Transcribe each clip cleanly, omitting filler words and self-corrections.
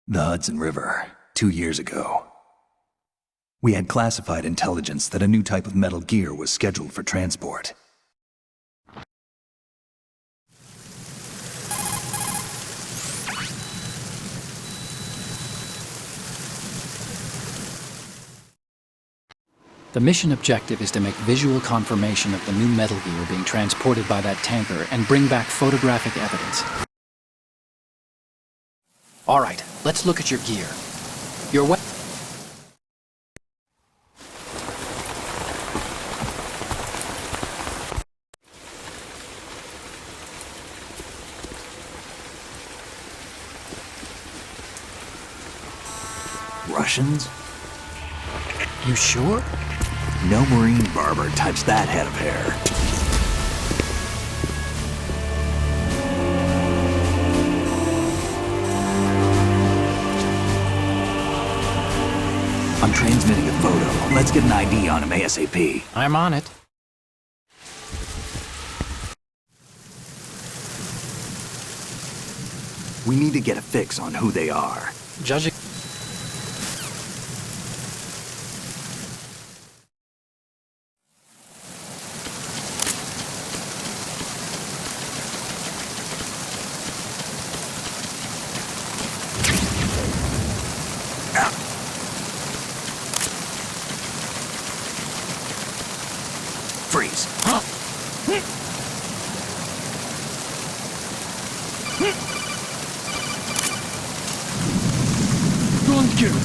The Hudson River, 2 years ago. We had classified intelligence that a new type of metal gear was scheduled for transport. The mission objective is to make visual confirmation of the new metal gear being transported by that tanker and bring back photographic evidence. All right, let's look at your gear. Your weapon. Russians? You sure? No Marine barber touched that head of hair. I'm transmitting a photo. Let's get an ID on him ASAP. I'm on it. We need to get a fix on who they are. Judging. Freeze. Don't kill.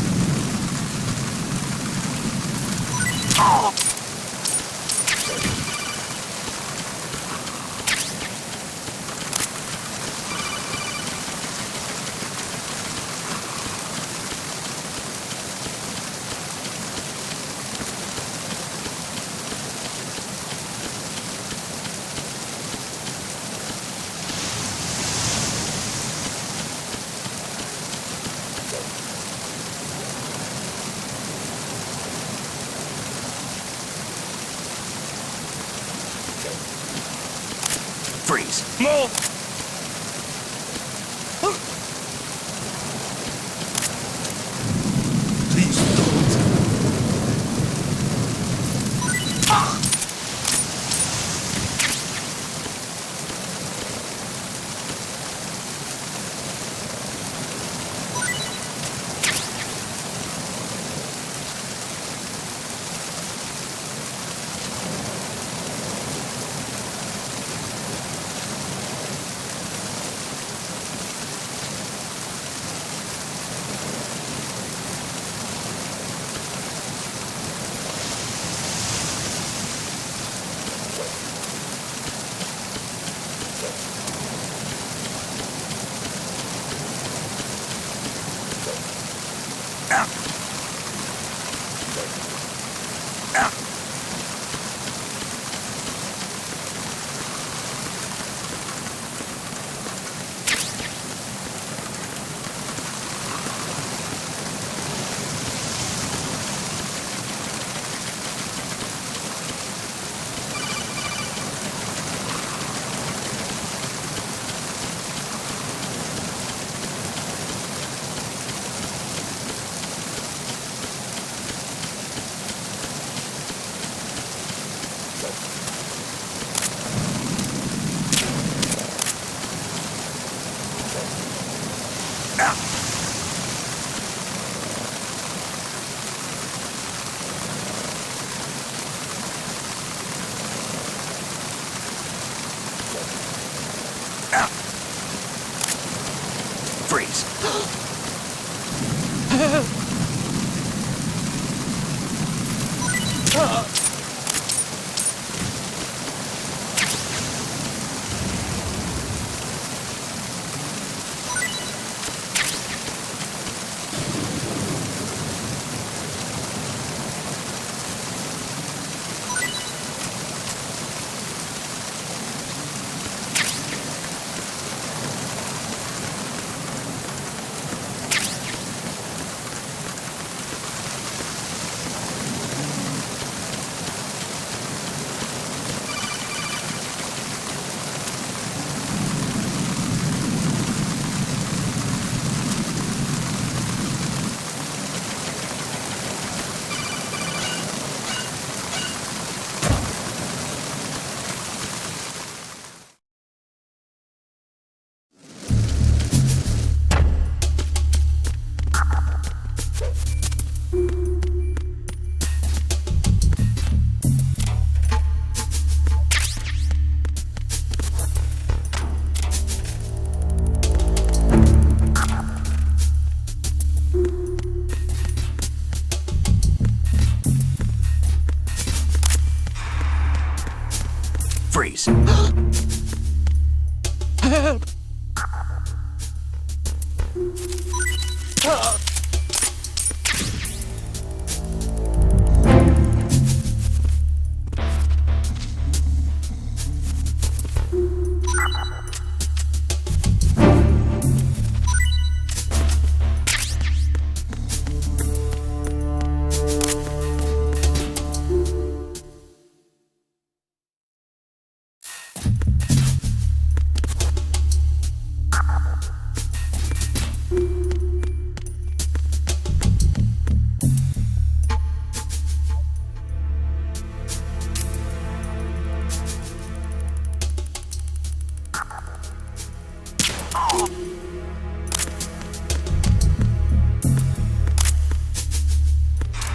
Freeze. Move! Please don't. Freeze.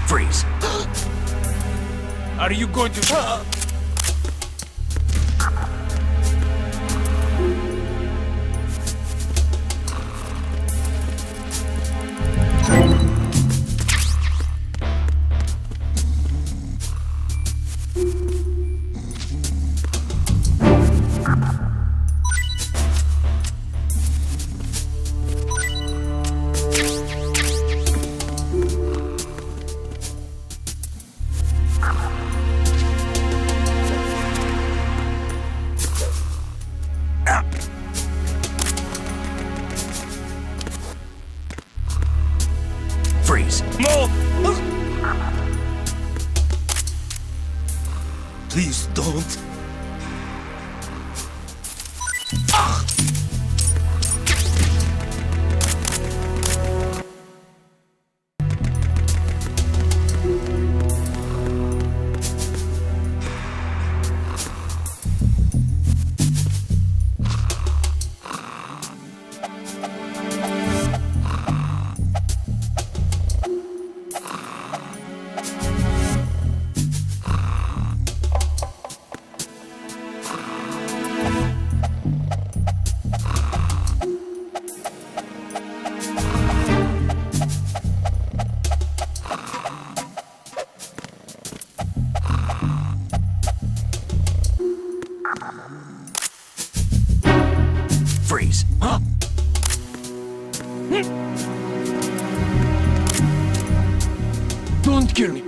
Freeze. Are you going to... Freeze. No! Please don't. Freeze. Huh? Don't kill me.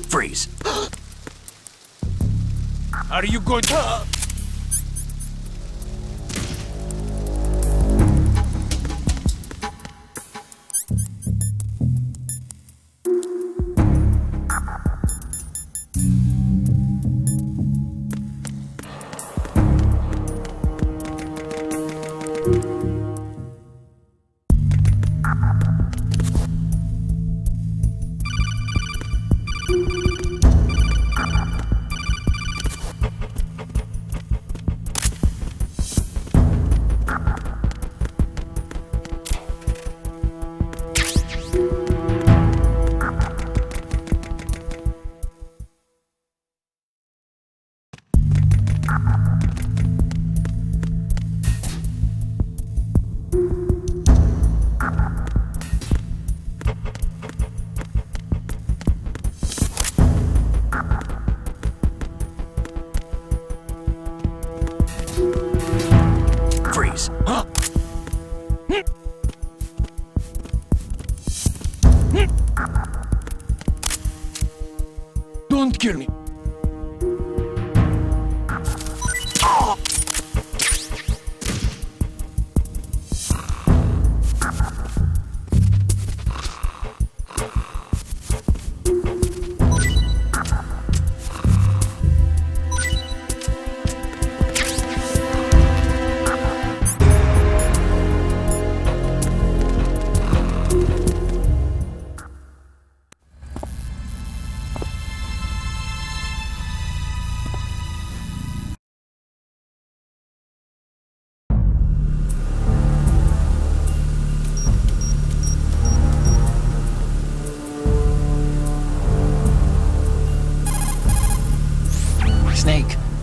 Freeze. Are you going to... Freeze. Huh? Don't kill me.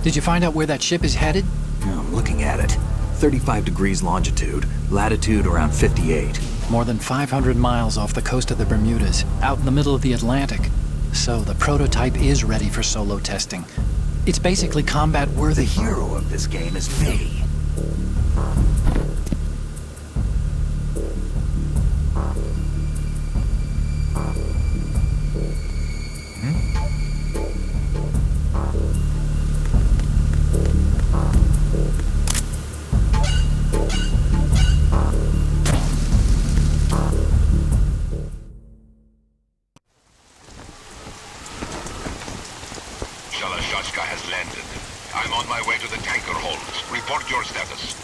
Did you find out where that ship is headed? I'm looking at it. 35 degrees longitude, latitude around 58. More than 500 miles off the coast of the Bermudas, out in the middle of the Atlantic. So the prototype is ready for solo testing. It's basically combat The worthy. hero of this game is me. Shalashaska has landed. I'm on my way to the tanker holds. Report your status.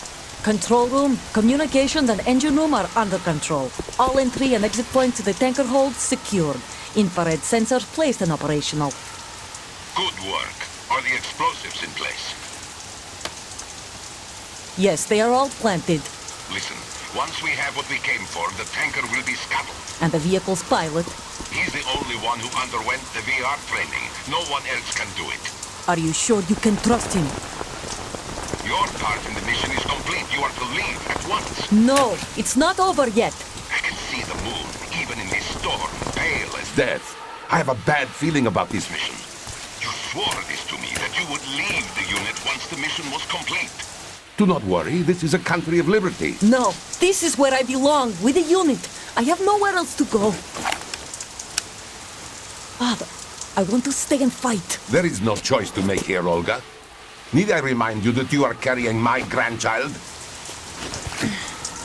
Control room, communications and engine room are under control. All entry and exit points to the tanker hold secured. Infrared sensors placed and operational. Good work. Are the explosives in place? Yes, they are all planted. Listen, once we have what we came for, the tanker will be scuttled. And the vehicle's pilot. He's the only one who underwent the VR training. No one else can do it. Are you sure you can trust him? Your part in the mission is complete. You are to leave at once. No, it's not over yet. I can see the moon, even in this storm, pale as death. I have a bad feeling about this mission. You swore this to me, that you would leave the unit once the mission was complete. Do not worry, this is a country of liberty. No, this is where I belong, with the unit. I have nowhere else to go. Father, I want to stay and fight. There is no choice to make here, Olga. Need I remind you that you are carrying my grandchild?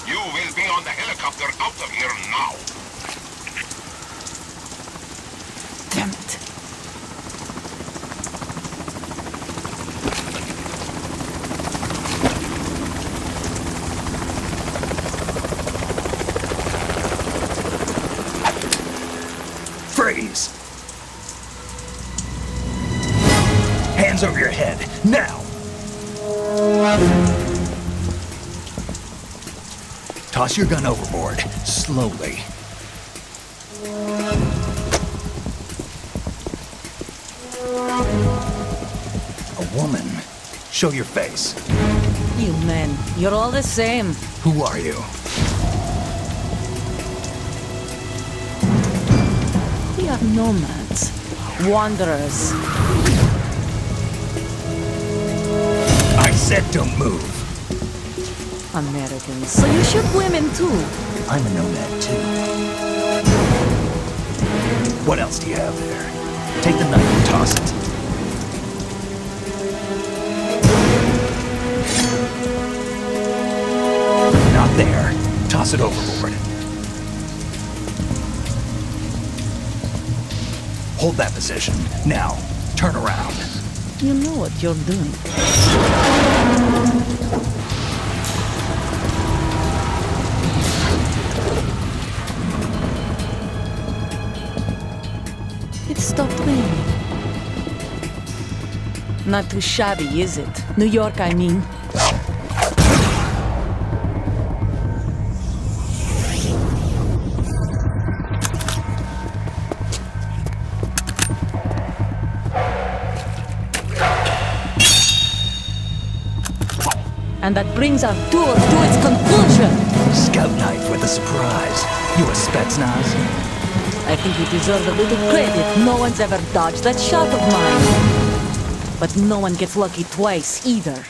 You will be on the helicopter out of here now. Damn it. Freeze! Hands over your head, now! Toss your gun overboard, slowly. A woman. Show your face. You men, you're all the same. Who are you? We are nomads, wanderers. I said don't move. Americans, so you shoot women too. I'm a nomad too. What else do you have there? Take the knife and toss it. Not there. Toss it overboard. Hold that position. Now, turn around. You know what you're doing. It stopped raining. Not too shabby, is it? New York, I mean. And that brings our tour to its conclusion. Scout knife with a surprise. You a Spetsnaz? I think you deserve a little credit. No one's ever dodged that shot of mine. But no one gets lucky twice, either.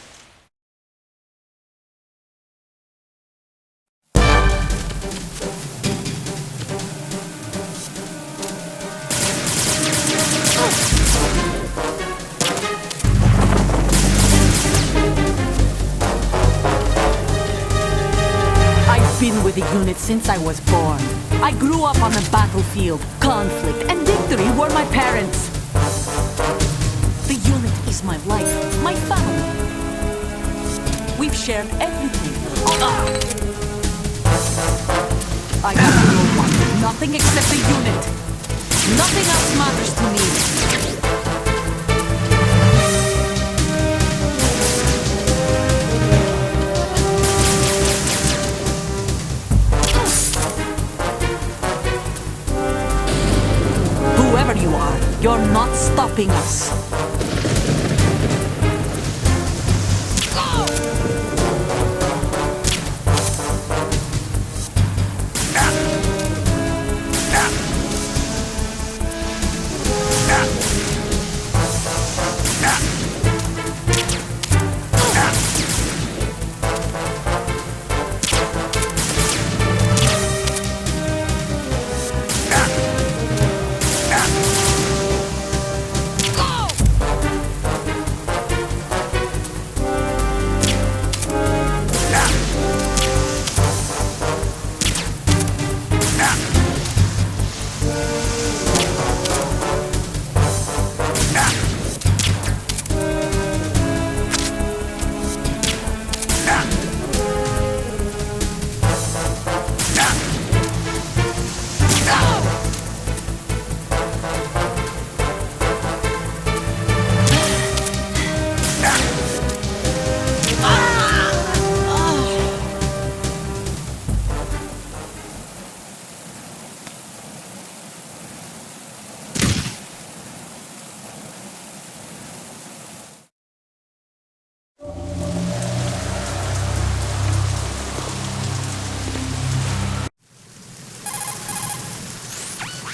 I've been with the unit since I was born. I grew up on the battlefield. Conflict and victory were my parents. The unit is my life, my family. We've shared everything. I have no one, nothing except the unit. Nothing else matters to me. Whoever you are, you're not stopping us.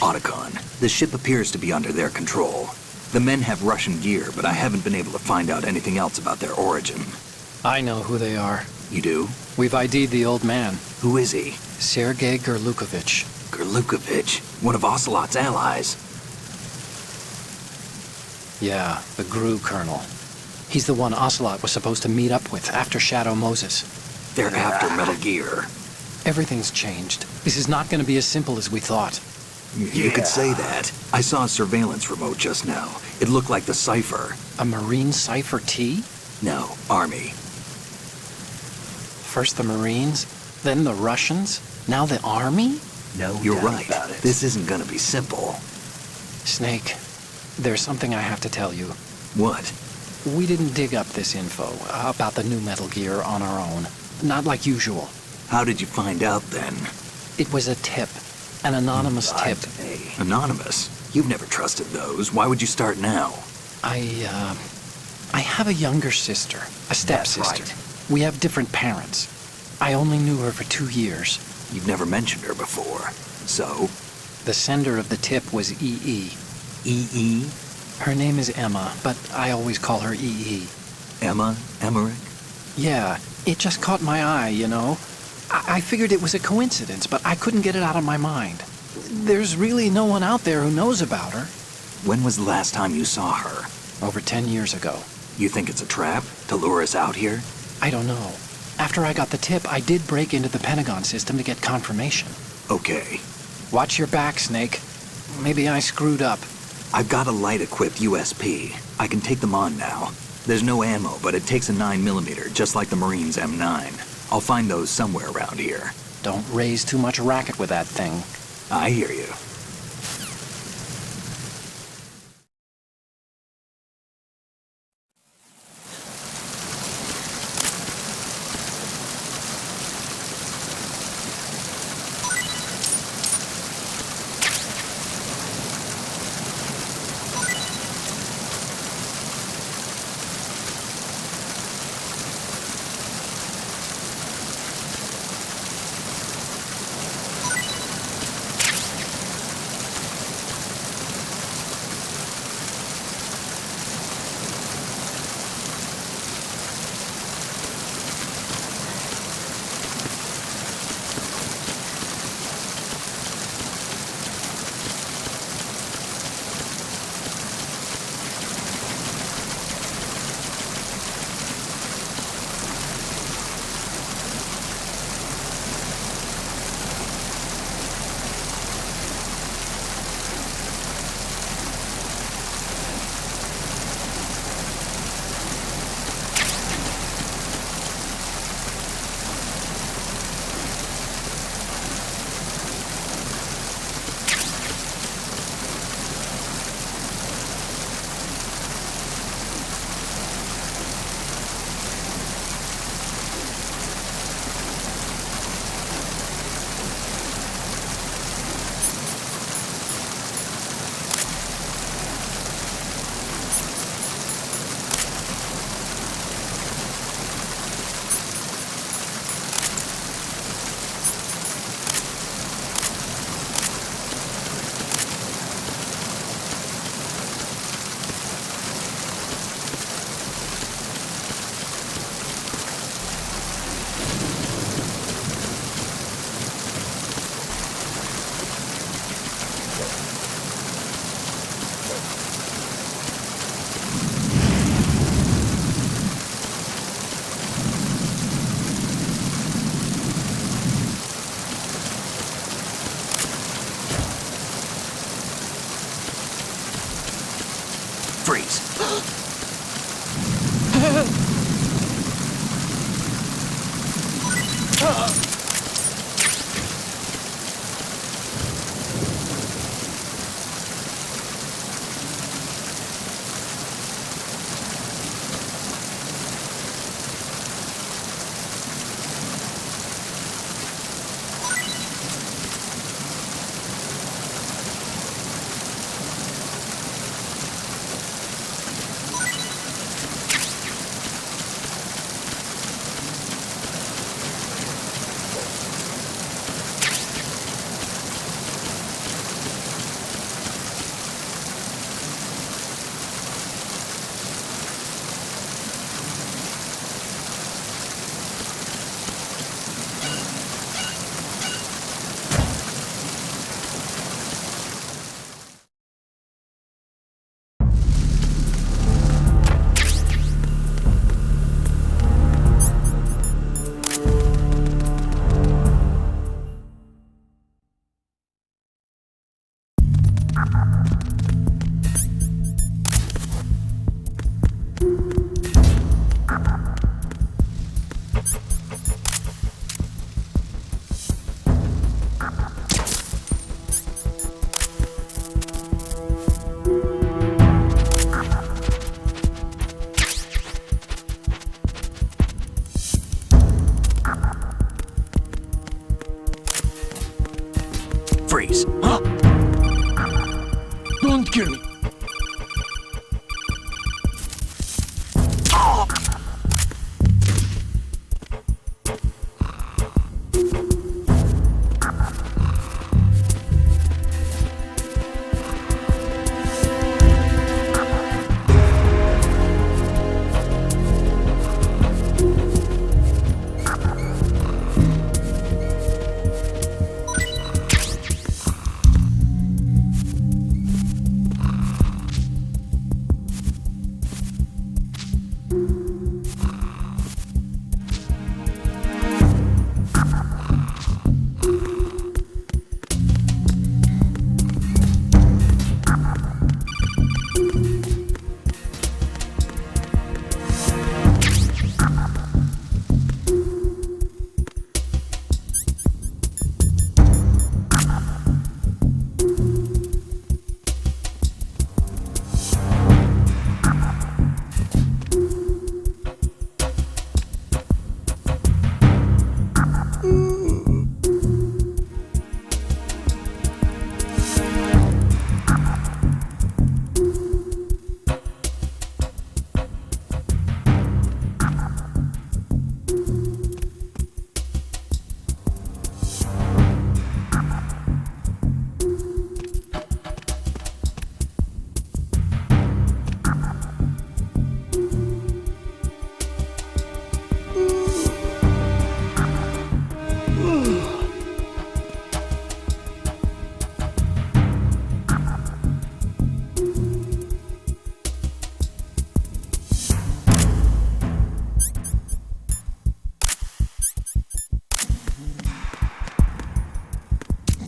Otacon, the ship appears to be under their control. The men have Russian gear, but I haven't been able to find out anything else about their origin. I know who they are. You do? We've ID'd the old man, Who is he? Sergei Gurlukovich. Gurlukovich, one of Ocelot's allies. Yeah, the GRU colonel. He's the one Ocelot was supposed to meet up with after Shadow Moses. They're after Metal Gear. Everything's changed. This is not going to be as simple as we thought. You could say that. I saw a surveillance remote just now. It looked like the Cypher. A Marine Cypher T? No, Army. First the Marines, then the Russians, now the Army? No, you're right. This isn't gonna be simple. Snake, there's something I have to tell you. What? We didn't dig up this info about the new Metal Gear on our own. Not like usual. How did you find out then? It was a tip. An anonymous tip. Anonymous? You've never trusted those. Why would you start now? I have a younger sister, a stepsister. We have different parents. I only knew her for 2 years. You've never mentioned her before. So? The sender of the tip was EE. EE? Her name is Emma, but I always call her EE. Emma? Emmerich? Yeah, it just caught my eye, you know? I figured it was a coincidence, but I couldn't get it out of my mind. There's really no one out there who knows about her. When was the last time you saw her? Over 10 years ago. You think it's a trap? To lure us out here? I don't know. After I got the tip, I did break into the Pentagon system to get confirmation. Okay. Watch your back, Snake. Maybe I screwed up. I've got a light-equipped USP. I can take them on now. There's no ammo, but it takes a 9mm, just like the Marines' M9. I'll find those somewhere around here. Don't raise too much racket with that thing. I hear you. Freeze. Huh? Don't kill me.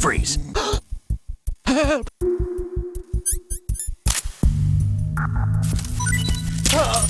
Freeze. Help!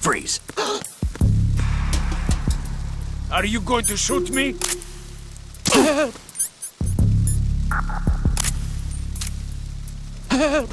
Freeze. Are you going to shoot me? Help! Help!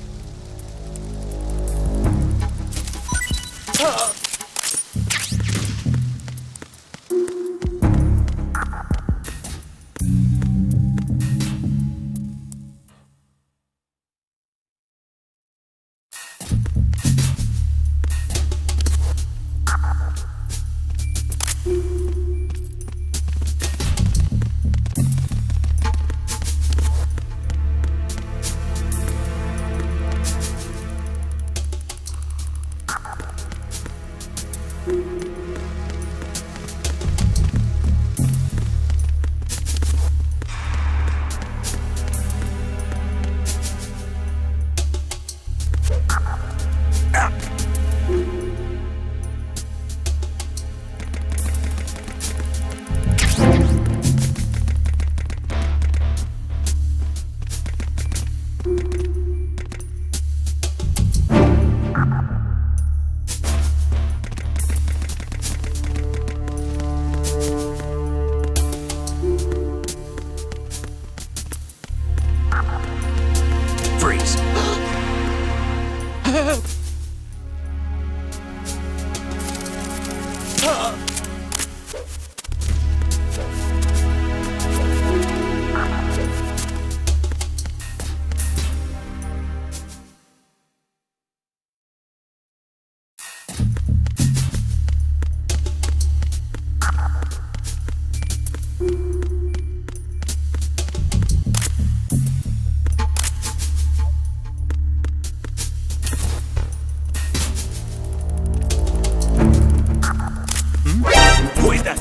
It's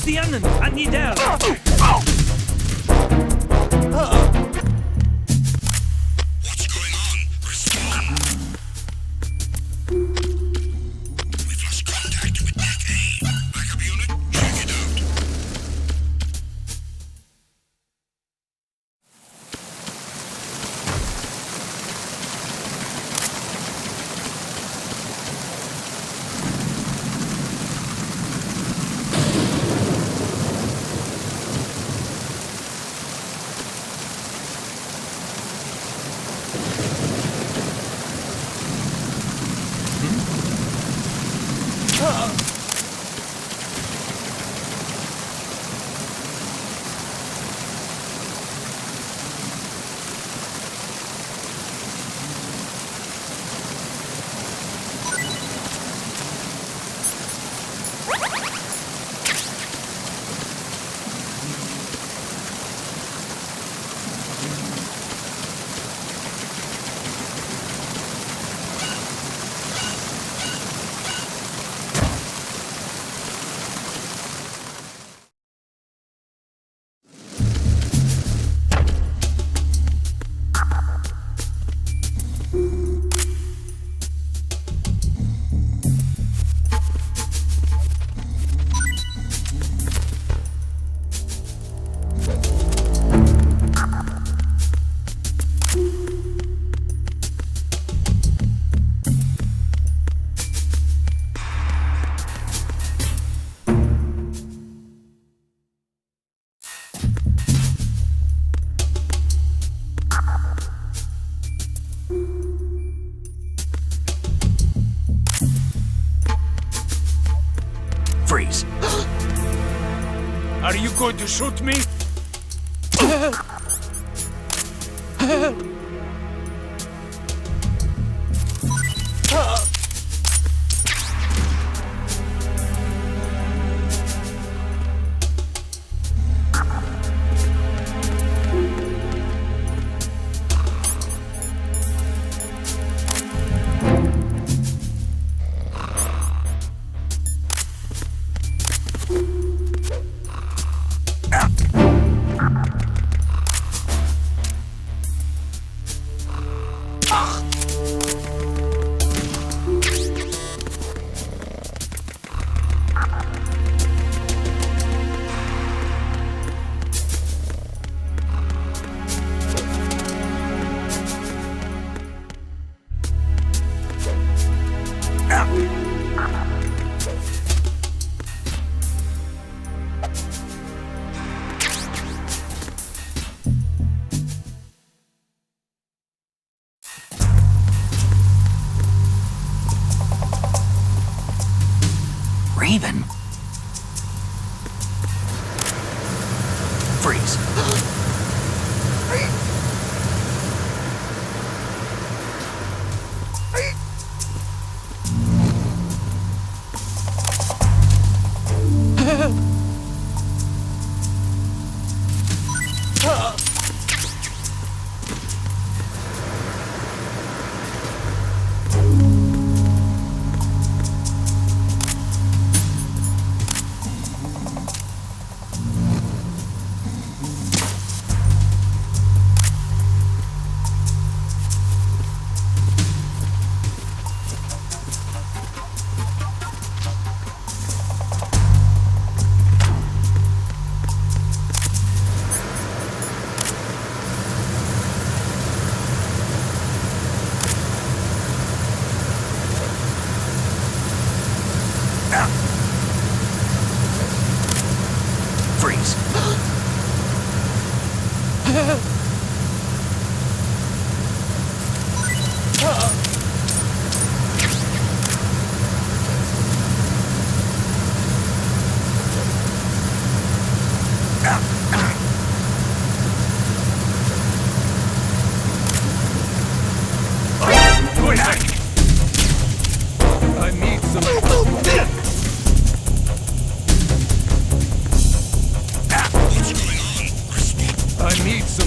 the enemy! I need help! What's going on? Respond. We've lost contact with Deck A. Backup unit, check it out. Freeze. Are you going to shoot me?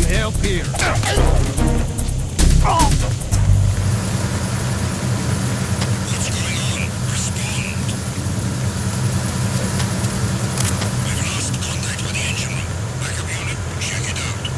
Help here. What's going on? Respond. We've lost contact with the engine room. Backup unit, check it out.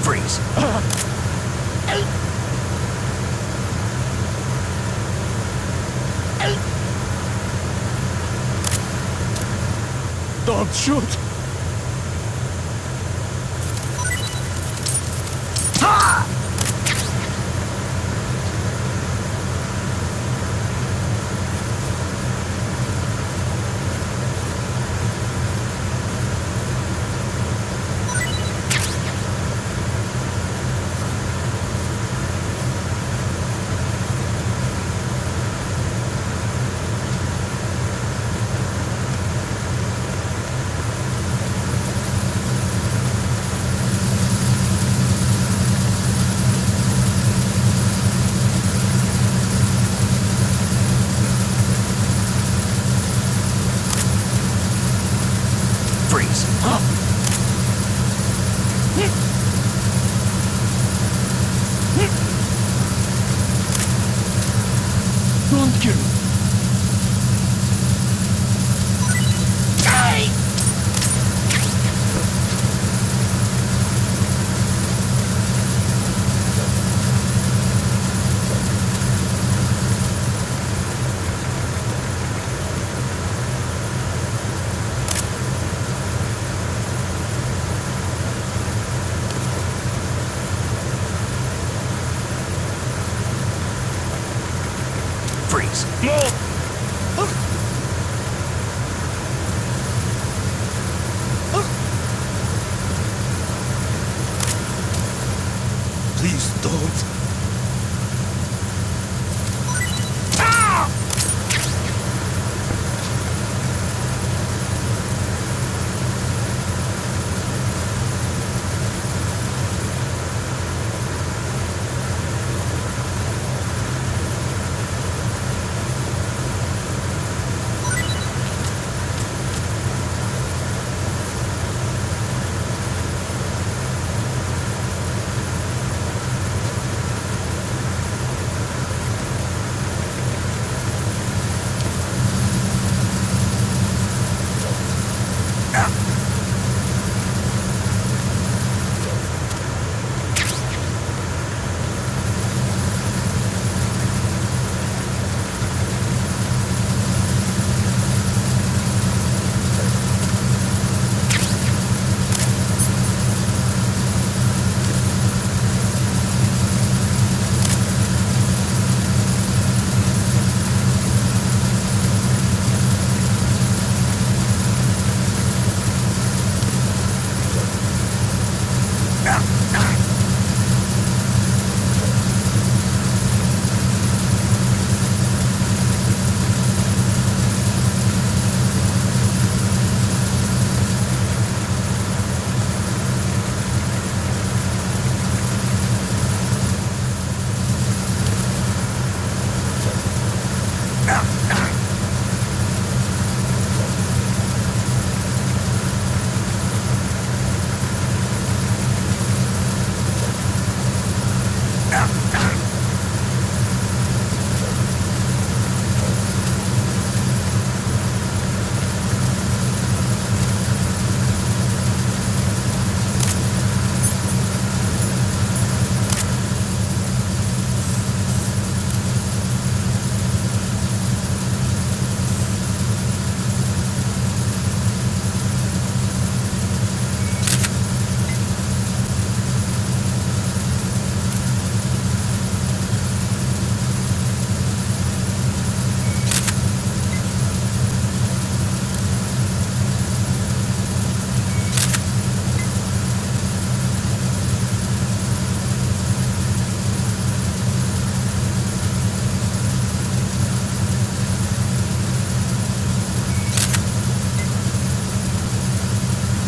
Freeze. Don't shoot! Freeze. Don't kill me! Freeze. No! Please don't.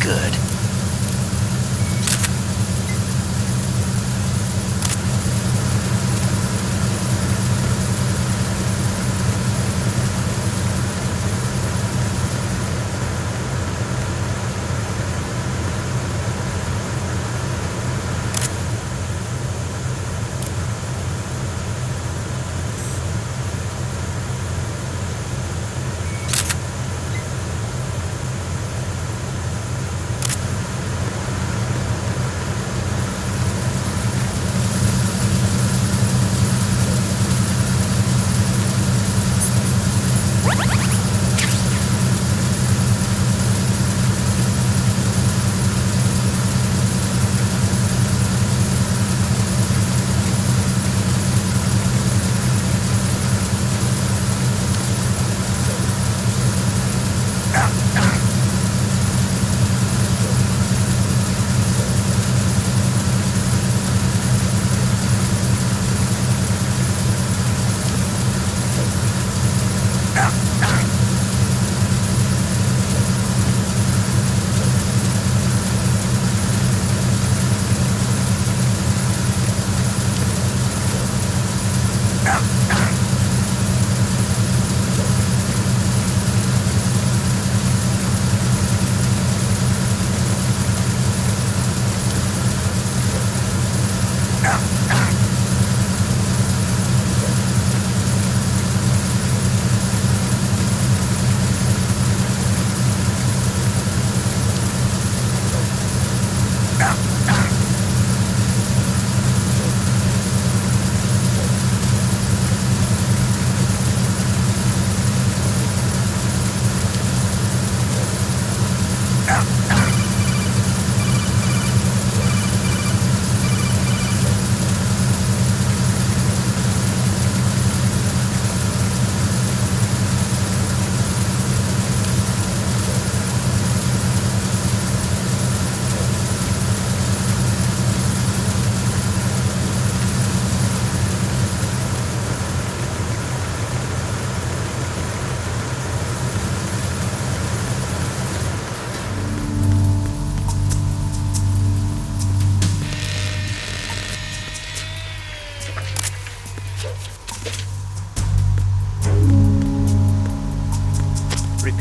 Good.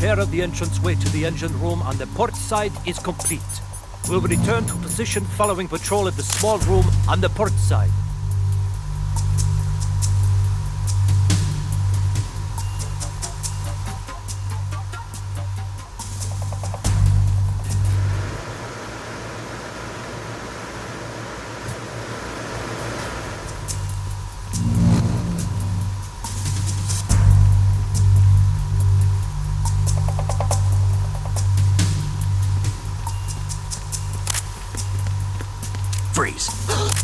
repair of the entranceway to the engine room on the port side is complete. We'll return to position following patrol of the small room on the port side. Freeze. Help!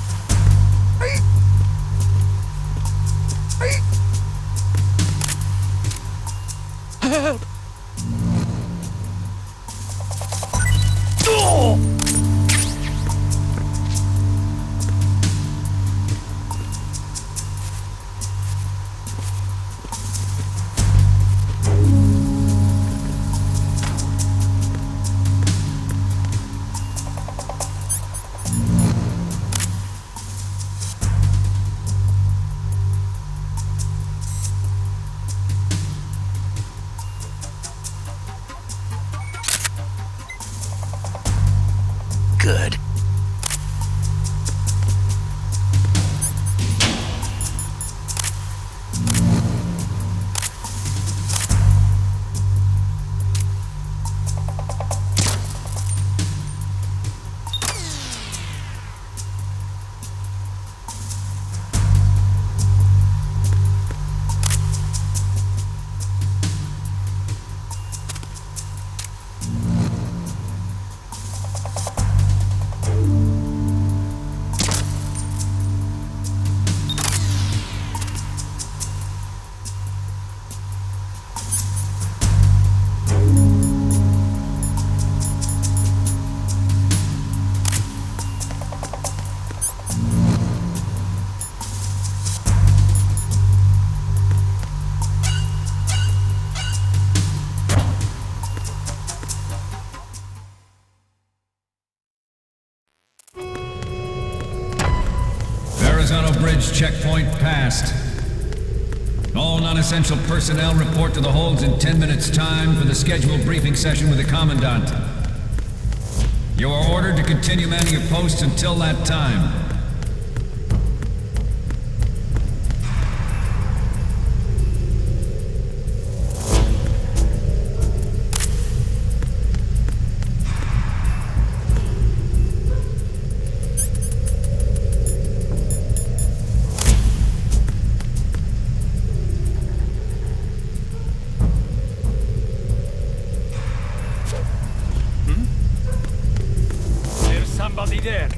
Good. Bridge checkpoint passed. All non-essential personnel report to the holds in 10 minutes' time for the scheduled briefing session with the Commandant. You are ordered to continue manning your posts until that time. Somebody there.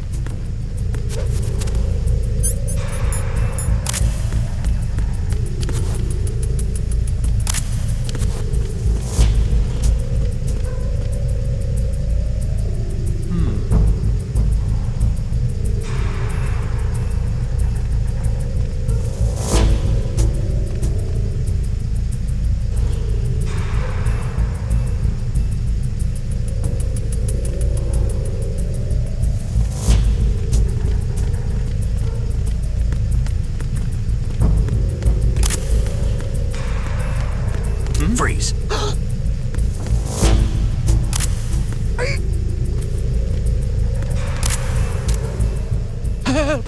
Freeze. Help! Help!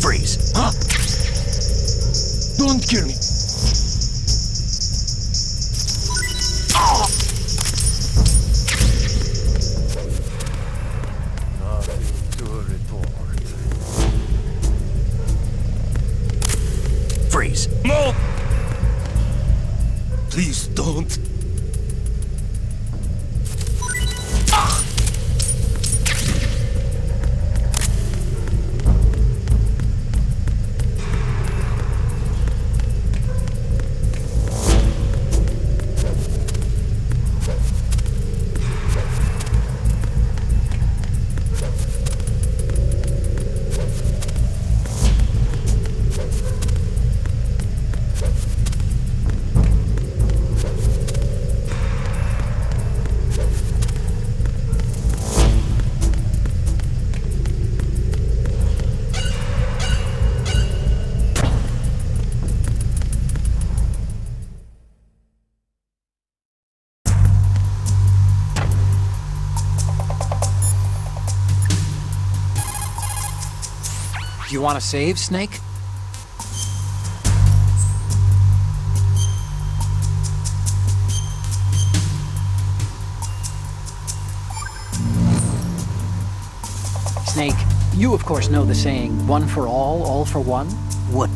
Freeze. Huh? Don't kill me. Please don't. You want to save, Snake? Snake, you of course know the saying, one for all for one? What?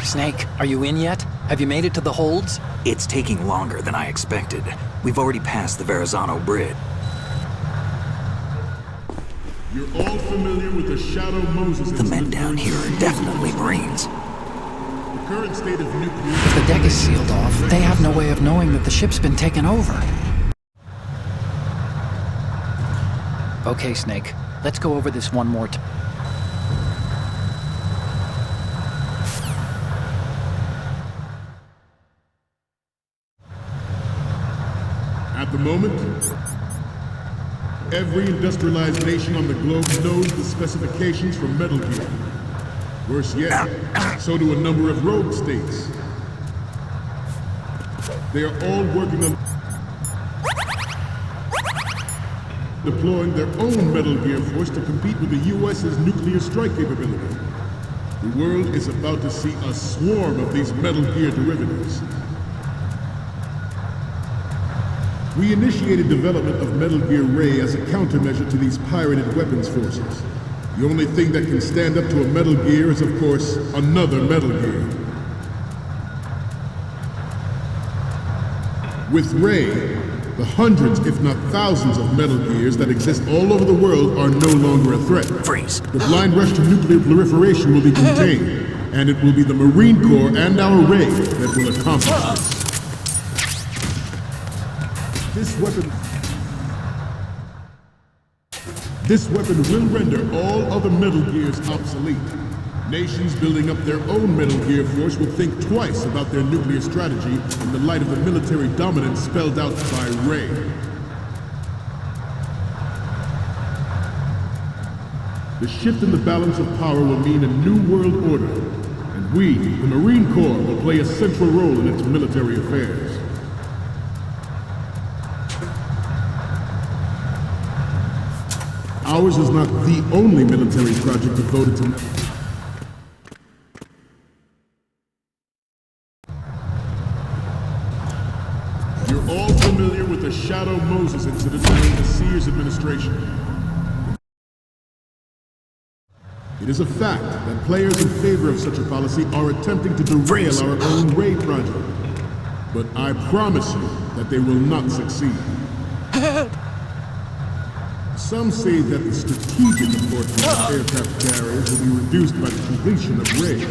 Snake, are you in yet? Have you made it to the holds? It's taking longer than I expected. We've already passed the Verrazano Bridge. You're all familiar with the Shadow Moses The men down here are definitely Marines. The current state of nuclear... If the deck is sealed off, they have no way of knowing that the ship's been taken over. Okay, Snake. Let's go over this one more time. At the moment, every industrialized nation on the globe knows the specifications for Metal Gear. Worse yet, so do a number of rogue states. They are all working on deploying their own Metal Gear force to compete with the US's nuclear strike capability. The world is about to see a swarm of these Metal Gear derivatives. We initiated development of Metal Gear Ray as a countermeasure to these pirated weapons forces. The only thing that can stand up to a Metal Gear is, of course, another Metal Gear. With Ray, the hundreds, if not thousands, of Metal Gears that exist all over the world are no longer a threat. Freeze. The blind rush to nuclear proliferation will be contained, and it will be the Marine Corps and our Ray that will accomplish this. This weapon will render all other Metal Gears obsolete. Nations building up their own Metal Gear force will think twice about their nuclear strategy in the light of the military dominance spelled out by Ray. The shift in the balance of power will mean a new world order, and we, the Marine Corps, will play a central role in its military affairs. Ours is not the only military project devoted to... You're all familiar with the Shadow Moses incident during the Sears administration. It is a fact that players in favor of such a policy are attempting to derail our own Ray project. But I promise you that they will not succeed. Some say that the strategic importance of aircraft carriers will be reduced by the completion of Ray.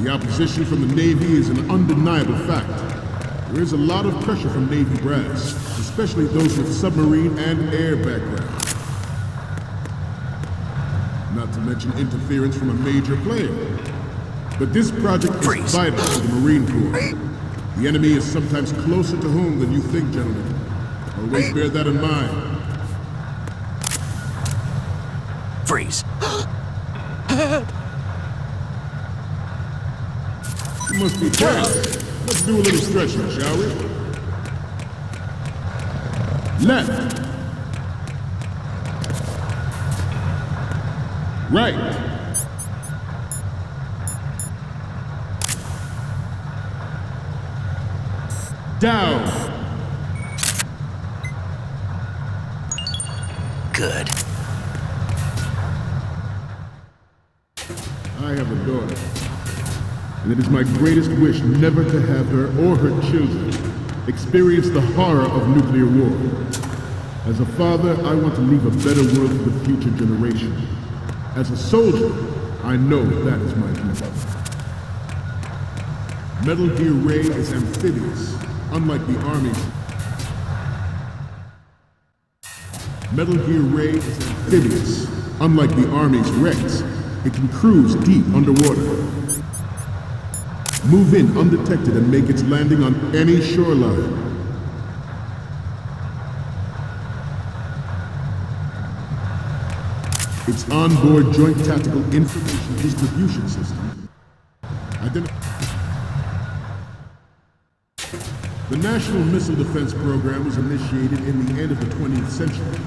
The opposition from the Navy is an undeniable fact. There is a lot of pressure from Navy brass, especially those with submarine and air backgrounds. Not to mention interference from a major player. But this project is vital to the Marine Corps. The enemy is sometimes closer to home than you think, gentlemen. Always bear that in mind. Freeze. You must be dead. Let's do a little stretching, shall we? Left. Right. Down. Good. I have a daughter, and it is my greatest wish never to have her or her children experience the horror of nuclear war. As a father, I want to leave a better world for the future generation. As a soldier, I know that is my duty. Metal Gear Ray is amphibious, unlike the Army's. Metal Gear Ray is amphibious, unlike the Army's Rex. It can cruise deep underwater, move in undetected, and make its landing on any shoreline. Its onboard Joint Tactical Information Distribution System. The National Missile Defense Program was initiated in the end of the 20th century,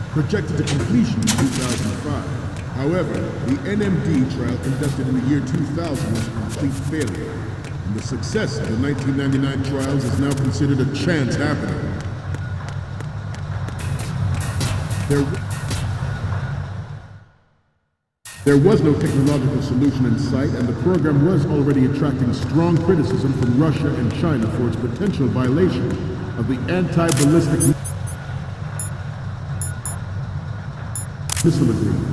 projected to completion in 2005. However, the NMD trial conducted in the year 2000 was a complete failure, and the success of the 1999 trials is now considered a chance happening. There was no technological solution in sight, and the program was already attracting strong criticism from Russia and China for its potential violation of the anti-ballistic missile agreement.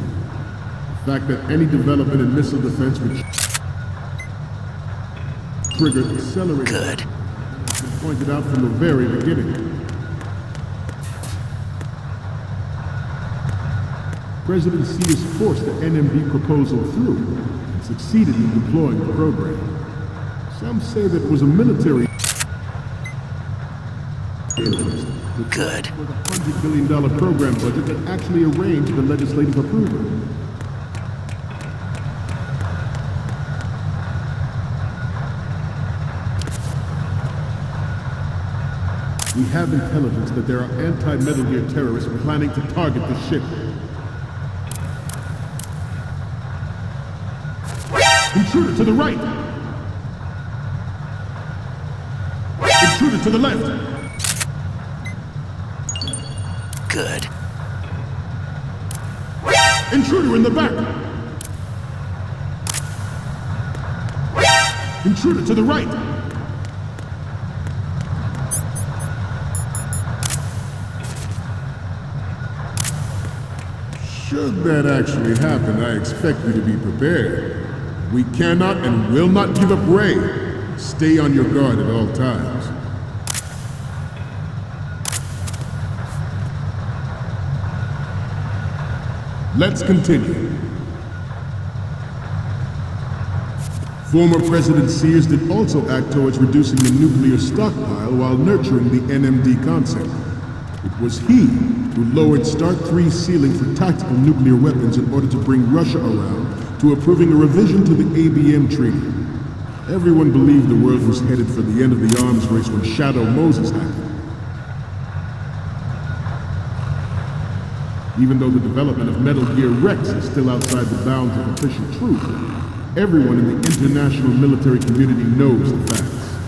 The fact that any development in missile defense would trigger accelerated Good. has been pointed out from the very beginning. President Sears forced the NMD proposal through and succeeded in deploying the program. Some say that it was a military interest Good. with a $100 billion program budget that actually arranged the legislative approval. We have intelligence that there are anti-Metal Gear terrorists planning to target the ship. Intruder to the right! Intruder to the left! Good. Intruder in the back! Intruder to the right! Should that actually happen, I expect you to be prepared. We cannot and will not give up Ray. Stay on your guard at all times. Let's continue. Former President Sears did also act towards reducing the nuclear stockpile while nurturing the NMD concept. It was he who lowered Start 3's ceiling for tactical nuclear weapons in order to bring Russia around to approving a revision to the ABM Treaty. Everyone believed the world was headed for the end of the arms race when Shadow Moses happened. Even though the development of Metal Gear Rex is still outside the bounds of official truth, everyone in the international military community knows the facts.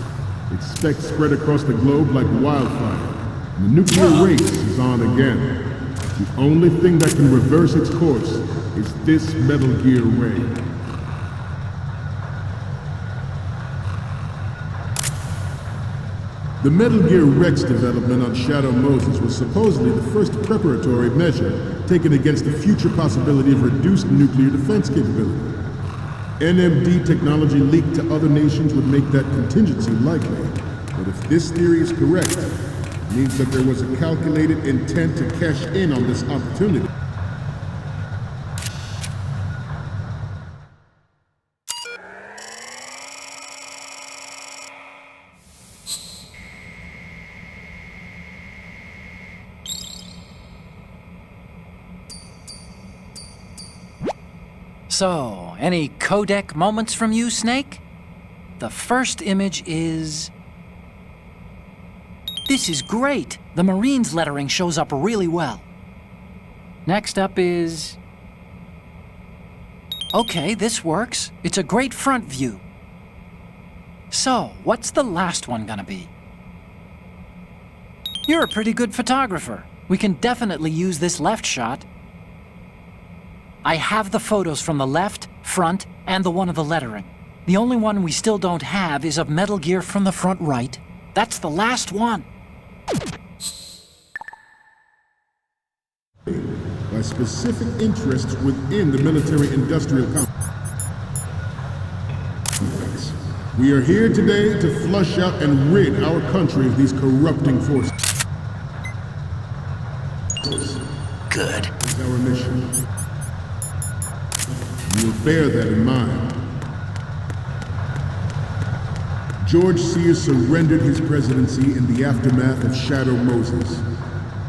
Its specs spread across the globe like wildfire, and the nuclear race is on again. The only thing that can reverse its course is this Metal Gear Ray. The Metal Gear Rex development on Shadow Moses was supposedly the first preparatory measure taken against the future possibility of reduced nuclear defense capability. NMD technology leaked to other nations would make that contingency likely, but if this theory is correct, it means that there was a calculated intent to cash in on this opportunity. So, any codec moments from you, Snake? The first image is... This is great! The Marines lettering shows up really well. Next up is... Okay, this works. It's a great front view. So, what's the last one gonna be? You're a pretty good photographer. We can definitely use this left shot. I have the photos from the left, front, and the one of the lettering. The only one we still don't have is of Metal Gear from the front right. That's the last one. By specific interests within the military-industrial complex. We are here today to flush out and rid our country of these corrupting forces. Good. It's our mission. You will bear that in mind. George Sears surrendered his presidency in the aftermath of Shadow Moses.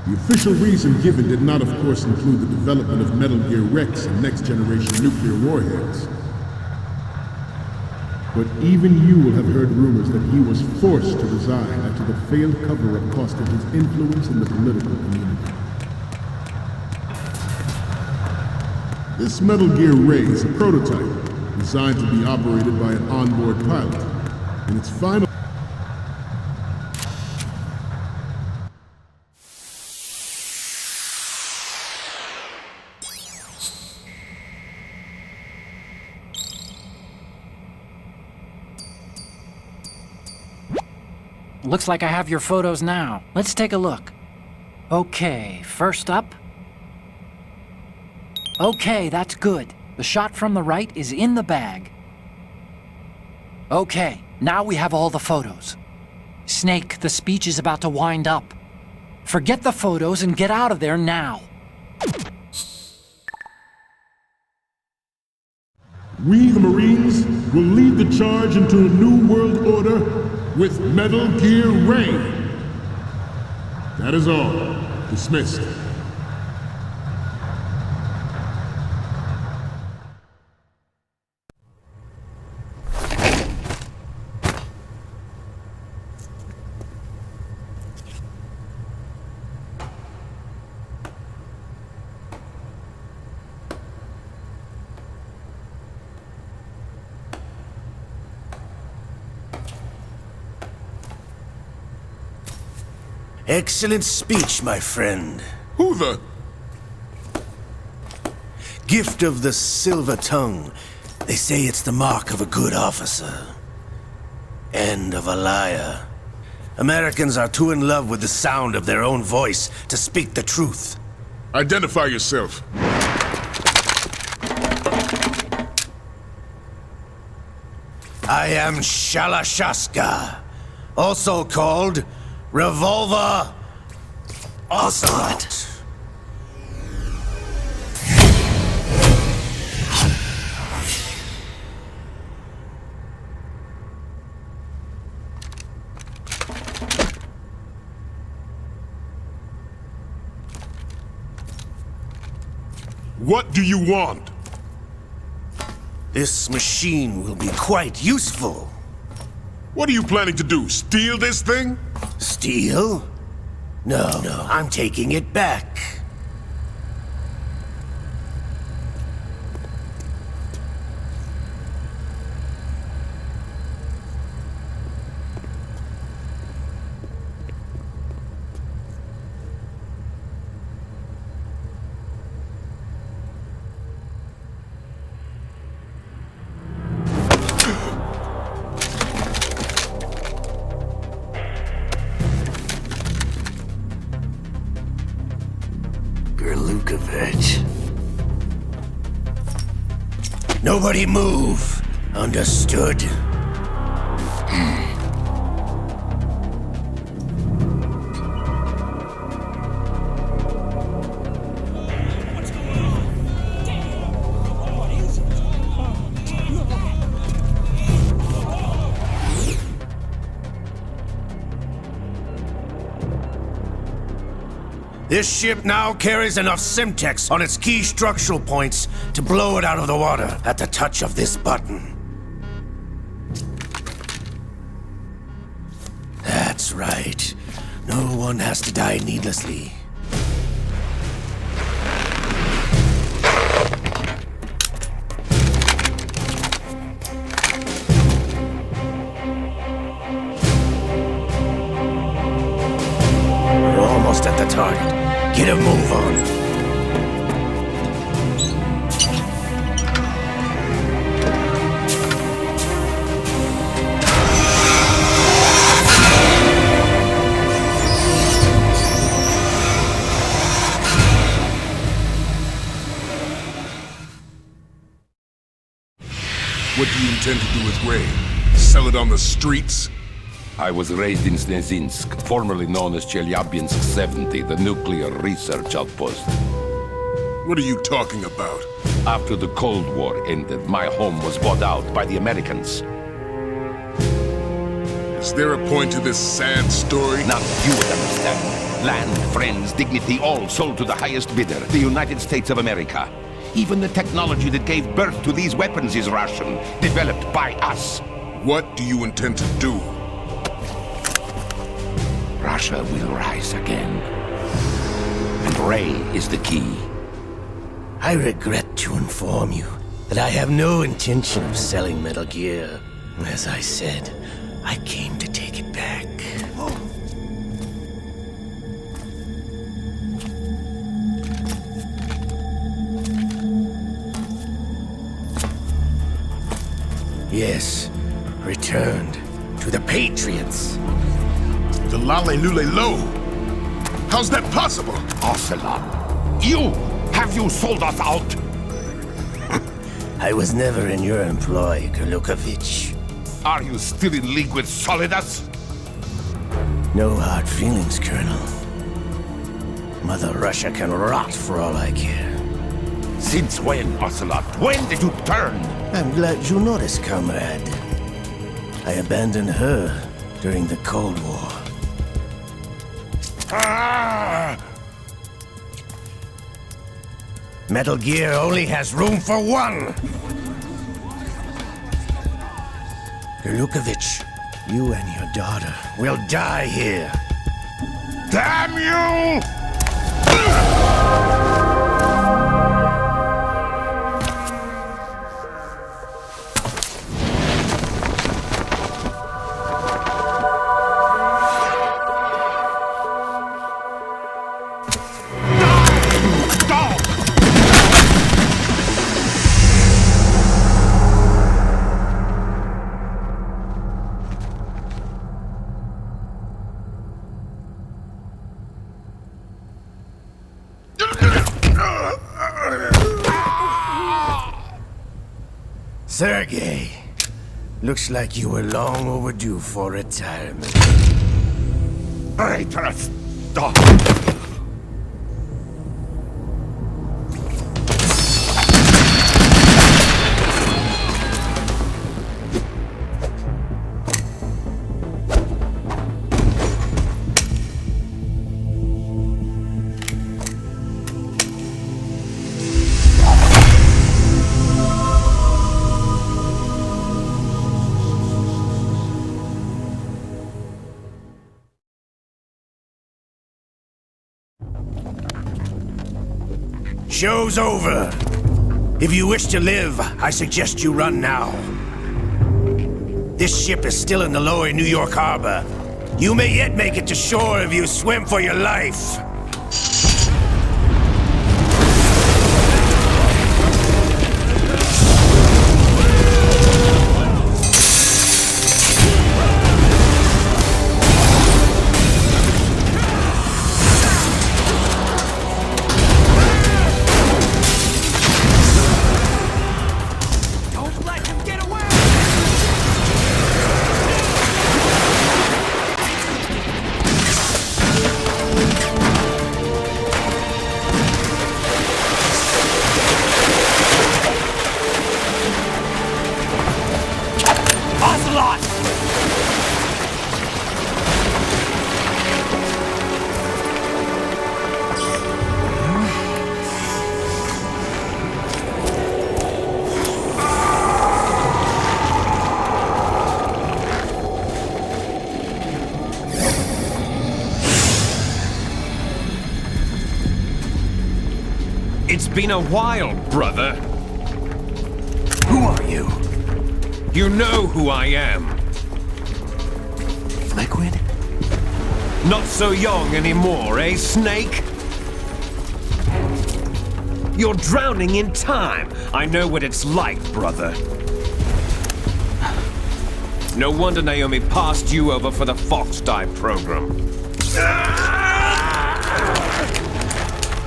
The official reason given did not, of course, include the development of Metal Gear Rex and next-generation nuclear warheads. But even you will have heard rumors that he was forced to resign after the failed cover-up cost him his influence in the political community. This Metal Gear Ray is a prototype, designed to be operated by an onboard pilot. In its final... Looks like I have your photos now. Let's take a look. Okay, first up. Okay, that's good. The shot from the right is in the bag. Okay, now we have all the photos. Snake, the speech is about to wind up. Forget the photos and get out of there now. We, the Marines, will lead the charge into a new world order with Metal Gear Ray. That is all. Dismissed. Excellent speech, my friend. Who the? Gift of the silver tongue. They say it's the mark of a good officer. And of a liar. Americans are too in love with the sound of their own voice to speak the truth. Identify yourself. I am Shalashaska, also called Revolver Ocelot. What do you want? This machine will be quite useful. What are you planning to do? Steal this thing? Steal? No, I'm taking it back. Gurlukovich. Nobody move. Understood? This ship now carries enough Simtex on its key structural points to blow it out of the water at the touch of this button. That's right. No one has to die needlessly. We're almost at the target. Get a move on. What do you intend to do with Ray? Sell it on the streets? I was raised in Snezinsk, formerly known as Chelyabinsk 70, the nuclear research outpost. What are you talking about? After the Cold War ended, my home was bought out by the Americans. Is there a point to this sad story? Now you would understand. Land, friends, dignity, all sold to the highest bidder, the United States of America. Even the technology that gave birth to these weapons is Russian, developed by us. What do you intend to do? Russia will rise again. And Ray is the key. I regret to inform you that I have no intention of selling Metal Gear. As I said, I came to take it back. Yes, returned to the Patriots. the Lale Lule Lo. How's that possible? Ocelot, have you sold us out? I was never in your employ, Gurlukovich. Are you still in league with Solidus? No hard feelings, Colonel. Mother Russia can rot for all I care. Since when, Ocelot? When did you turn? I'm glad you noticed, comrade. I abandoned her during the Cold War. Ah! Metal Gear only has room for one! Gurlukovich, you and your daughter will die here. Damn you! Sergei, looks like you were long overdue for retirement. Traitorous dog! Show's over. If you wish to live, I suggest you run now. This ship is still in the lower New York harbor. You may yet make it to shore if you swim for your life. It's been a while, brother. Who are you? You know who I am. Liquid? Not so young anymore, eh, Snake? You're drowning in time. I know what it's like, brother. No wonder Naomi passed you over for the Fox Die program.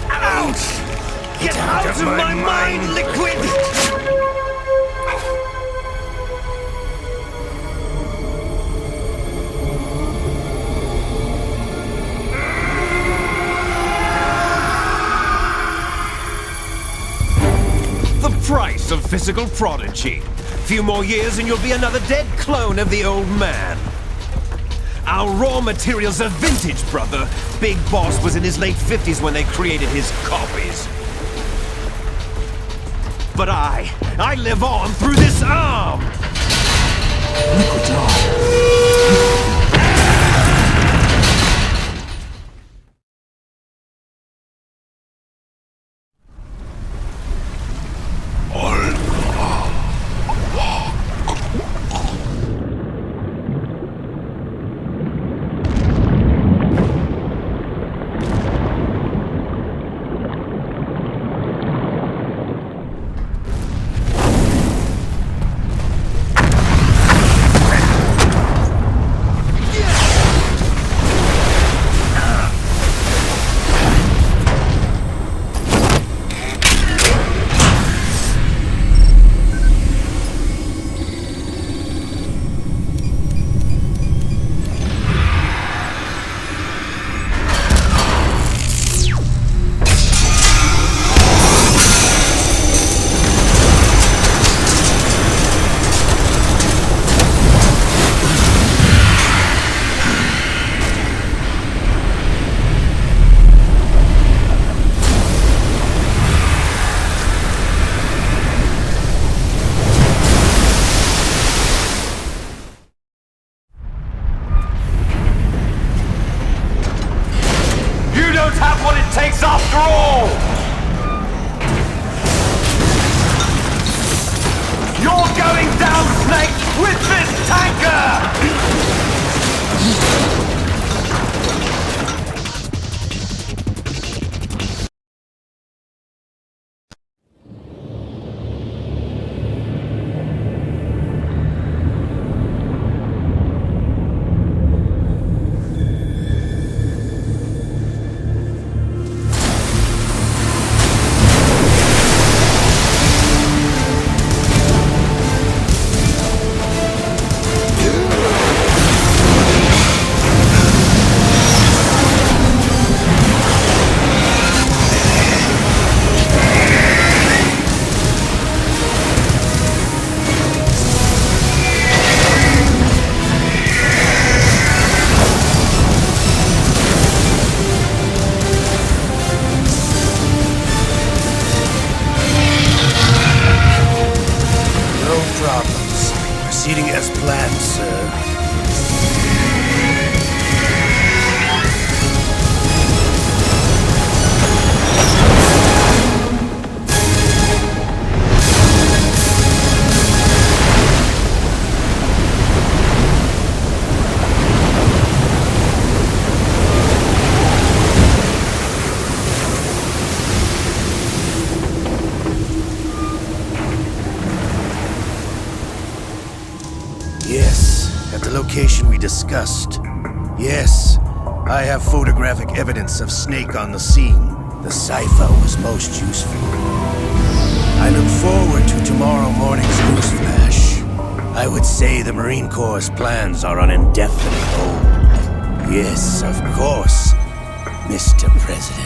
Ouch! Get out of my mind, Liquid! The price of physical prodigy. Few more years and you'll be another dead clone of the old man. Our raw materials are vintage, brother. Big Boss was in his late 50s when they created his copies. But I live on through this arm! Liquid's plan, sir. Yes, at the location we discussed. Yes, I have photographic evidence of Snake on the scene. The cipher was most useful. I look forward to tomorrow morning's news flash. I would say the Marine Corps' plans are on indefinite hold. Yes, of course, Mr. President.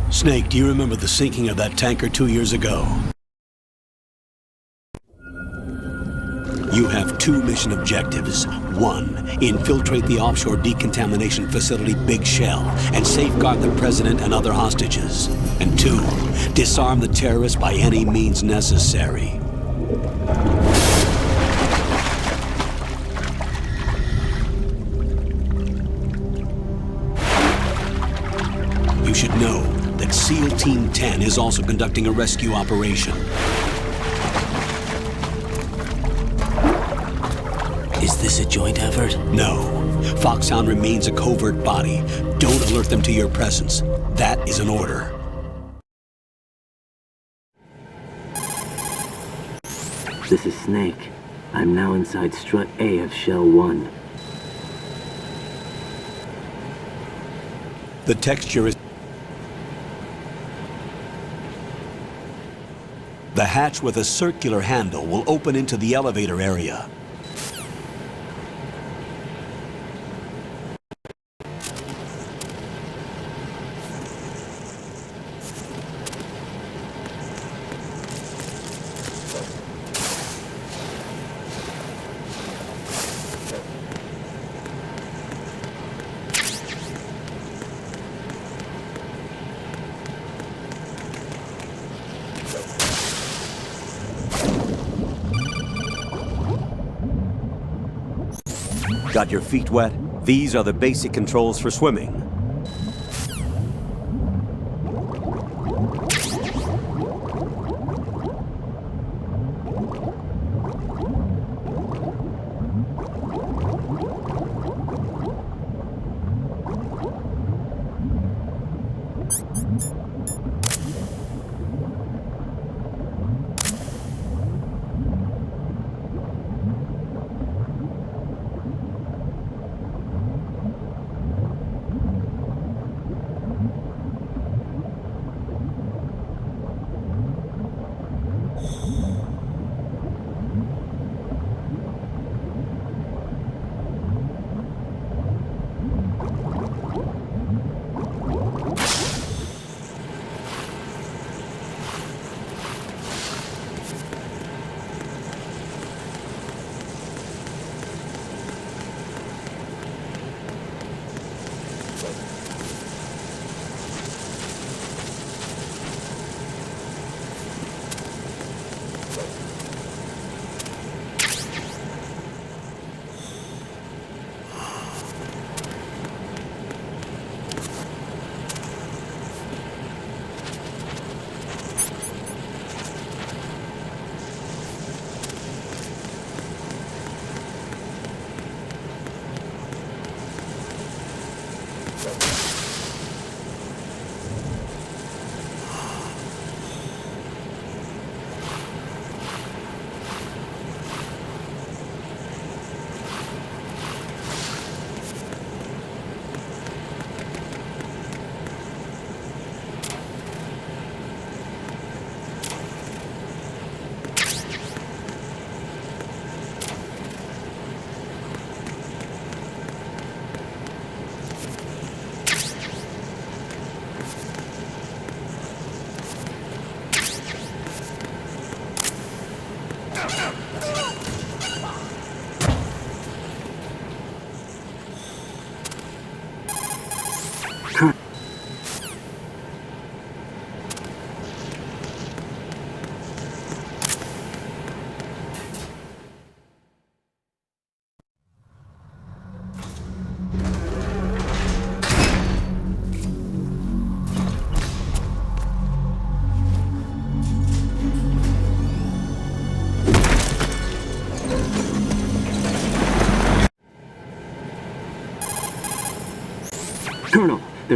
Snake, do you remember the sinking of that tanker 2 years ago? You have 2 mission objectives. 1, infiltrate the offshore decontamination facility Big Shell and safeguard the president and other hostages. And 2, disarm the terrorists by any means necessary. You should know that SEAL Team 10 is also conducting a rescue operation. Is this a joint effort? No. Foxhound remains a covert body. Don't alert them to your presence. That is an order. This is Snake. I'm now inside Strut A of Shell 1. The texture is... The hatch with a circular handle will open into the elevator area. Got your feet wet? These are the basic controls for swimming.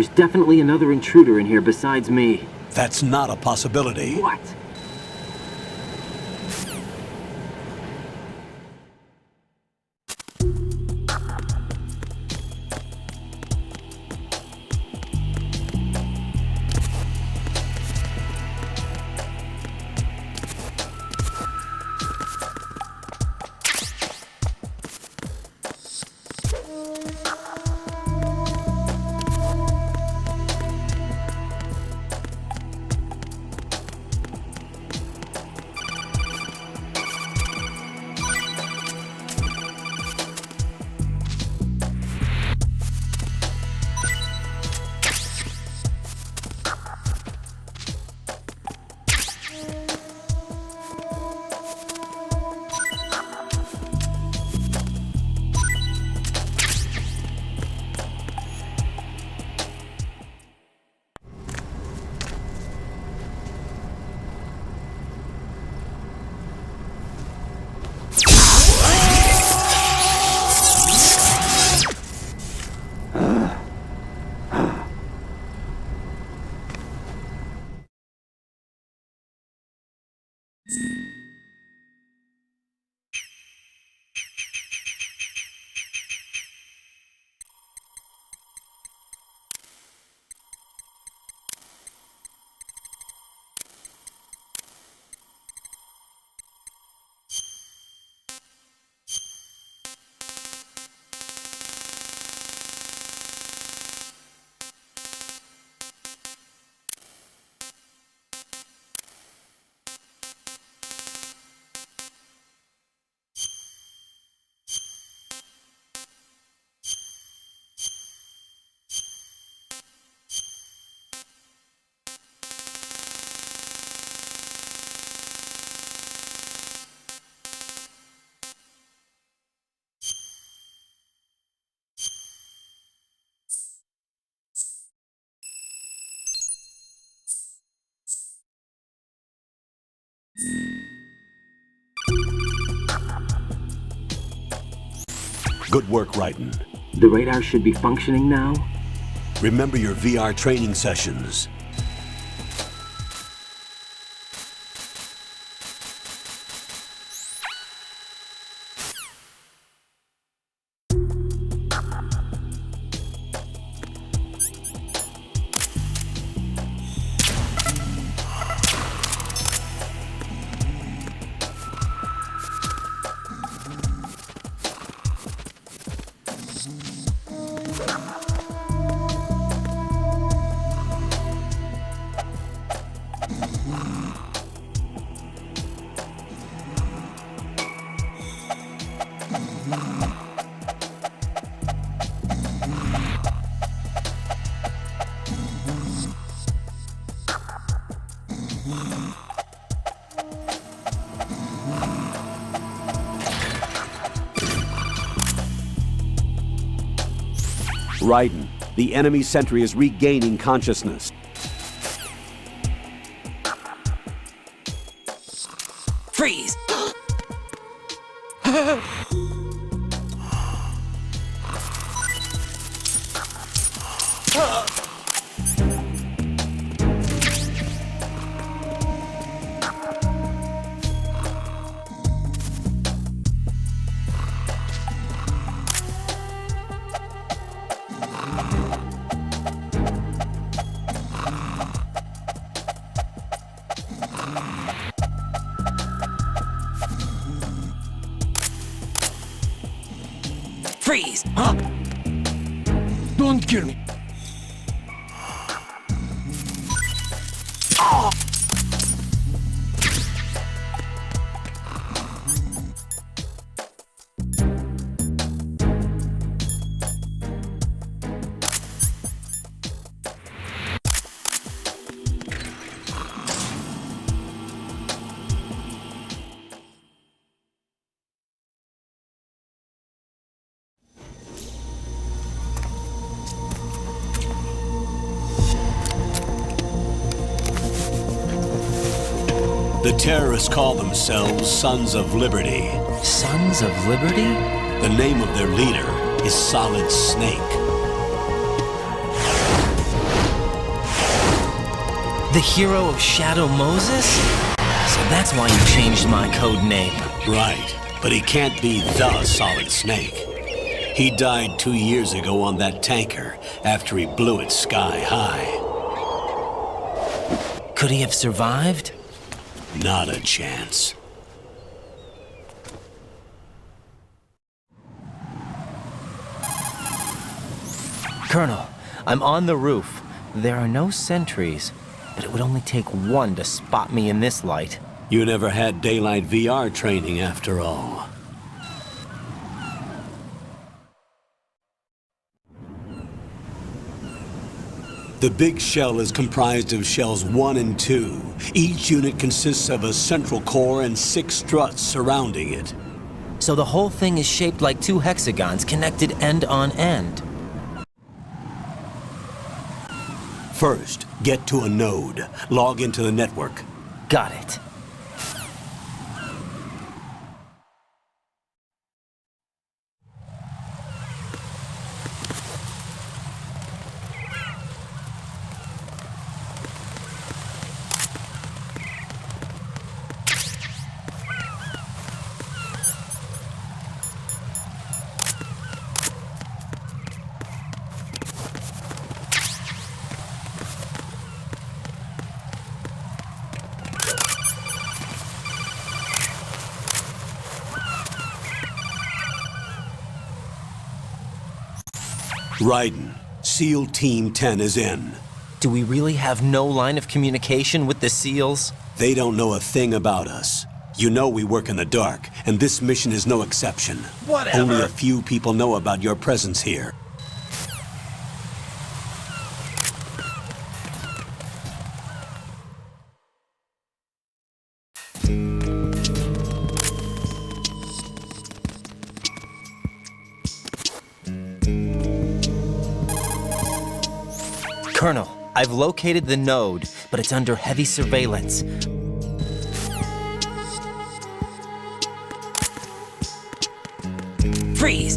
There's definitely another intruder in here besides me. That's not a possibility. What? Good work, Raiden. The radar should be functioning now? Remember your VR training sessions. Raiden, the enemy sentry is regaining consciousness. Freeze! Freeze! Huh? Don't kill me! Oh! The terrorists call themselves Sons of Liberty. Sons of Liberty? The name of their leader is Solid Snake. The hero of Shadow Moses? So that's why you changed my code name. Right, but he can't be the Solid Snake. He died 2 years ago on that tanker after he blew it sky high. Could he have survived? Not a chance. Colonel, I'm on the roof. There are no sentries, but it would only take one to spot me in this light. You never had daylight VR training after all. The big shell is comprised of shells 1 and 2. Each unit consists of a central core and 6 struts surrounding it. So the whole thing is shaped like 2 hexagons connected end on end. First, get to a node. Log into the network. Got it. Raiden, SEAL Team 10 is in. Do we really have no line of communication with the SEALs? They don't know a thing about us. You know we work in the dark, and this mission is no exception. Whatever. Only a few people know about your presence here. Colonel, I've located the node, but it's under heavy surveillance. Freeze!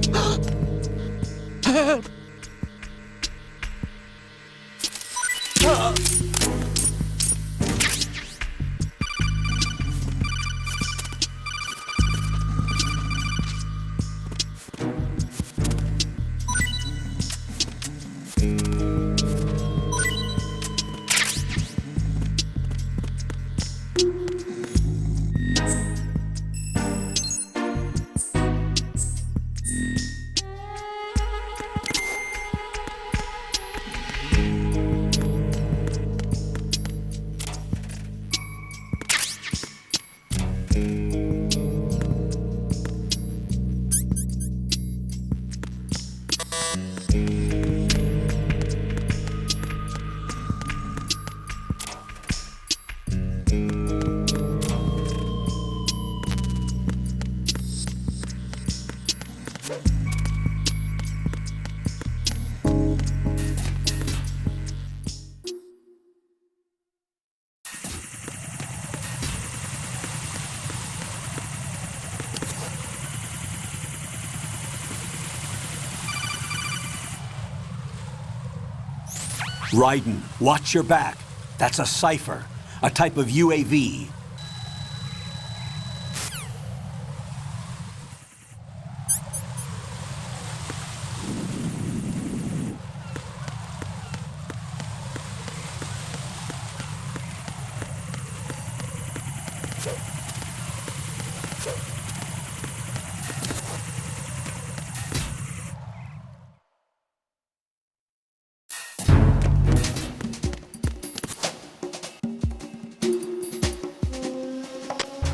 Raiden, watch your back. That's a cipher, a type of UAV.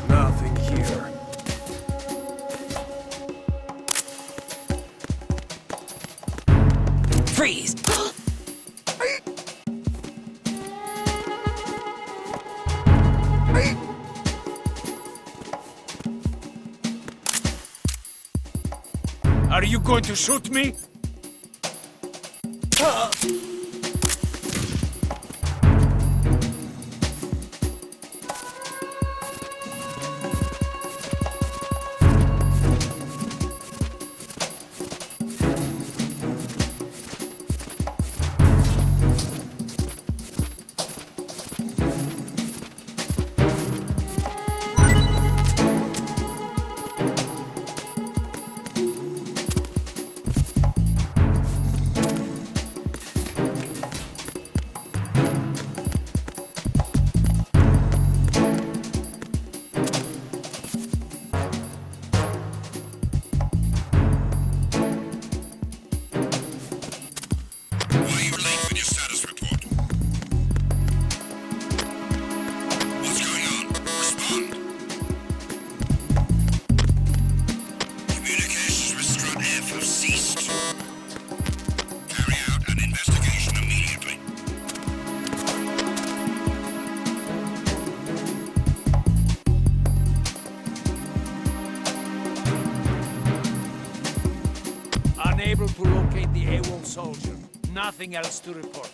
Nothing here. Freeze! Are you going to shoot me? locate the AWOL soldier. Nothing else to report.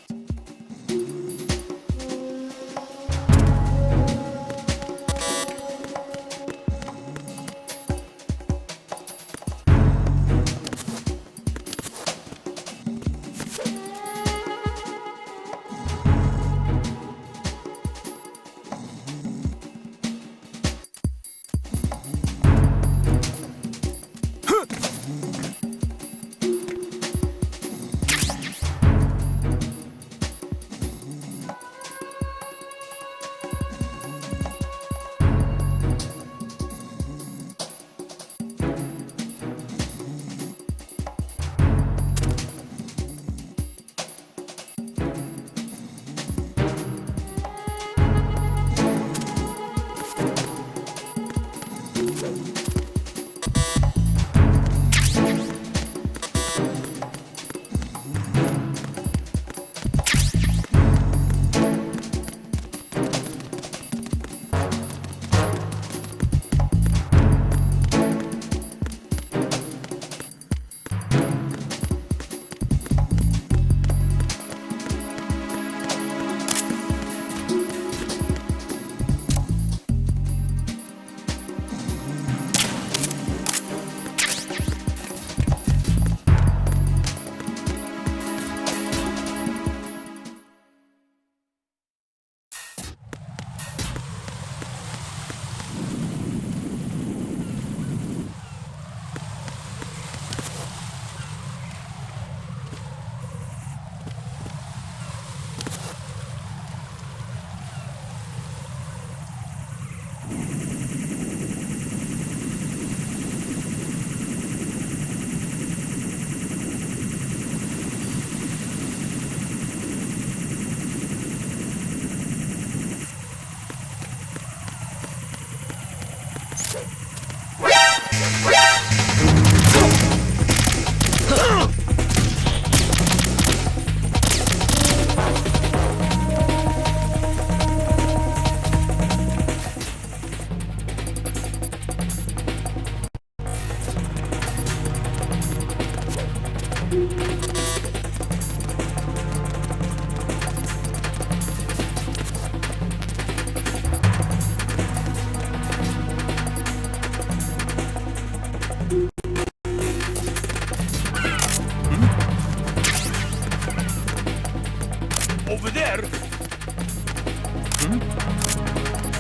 Over there?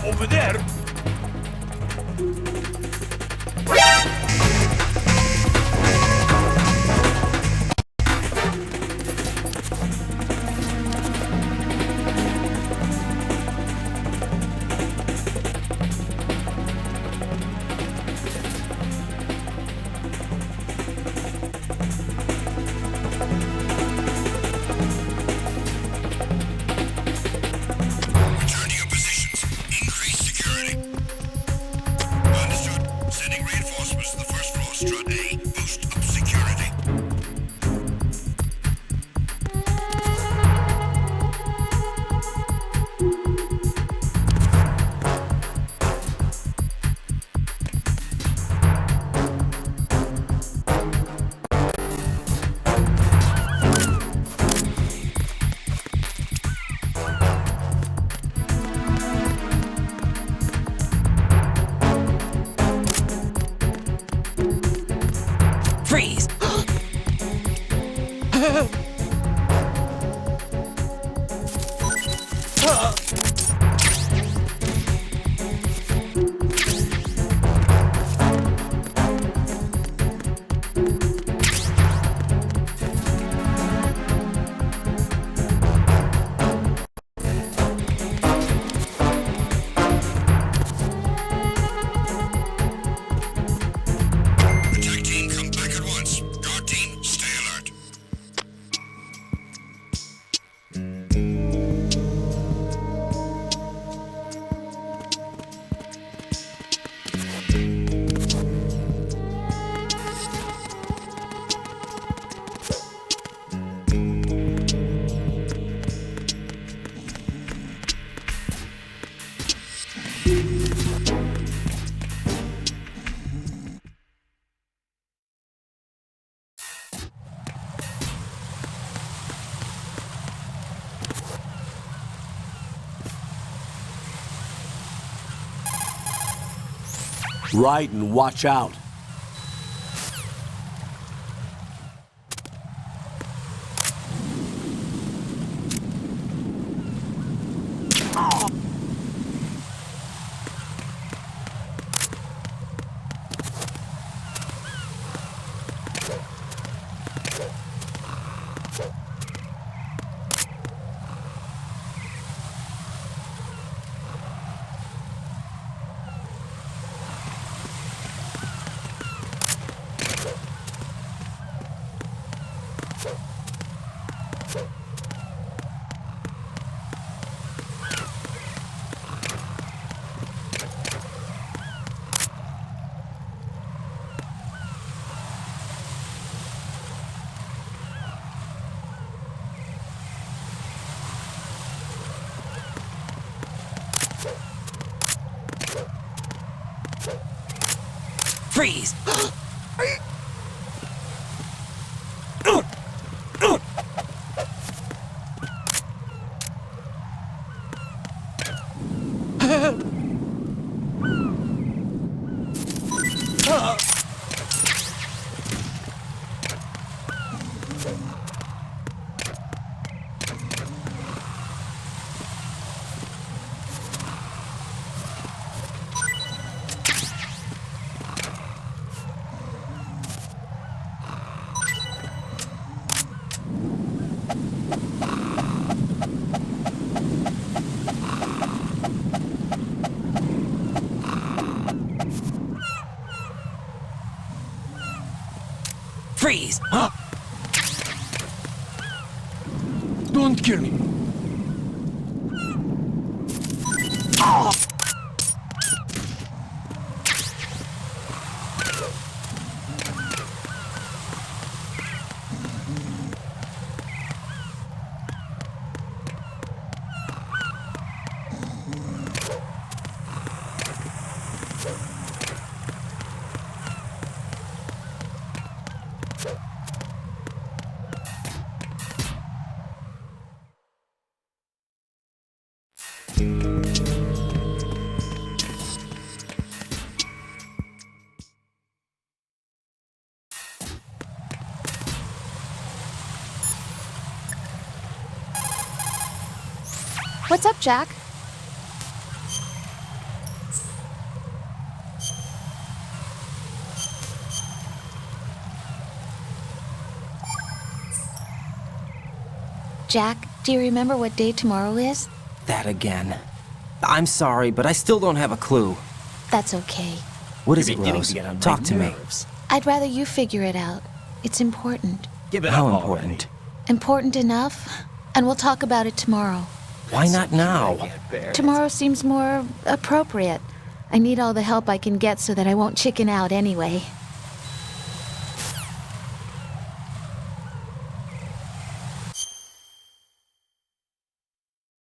Over there? Return to your positions. Increase security. Understood. Sending reinforcements to the first floor, strut A. Boost up security. Freeze! Attack team, come back at once. Guard team, stay alert. Right, and watch out. Freeze! Freeze! Don't kill me. What's up, Jack? Jack, do you remember what day tomorrow is? That again. I'm sorry, but I still don't have a clue. That's okay. What is it, Rose? Talk to me. I'd rather you figure it out. It's important. How important? Important enough? And we'll talk about it tomorrow. Why not now? Tomorrow seems more appropriate. I need all the help I can get so that I won't chicken out anyway.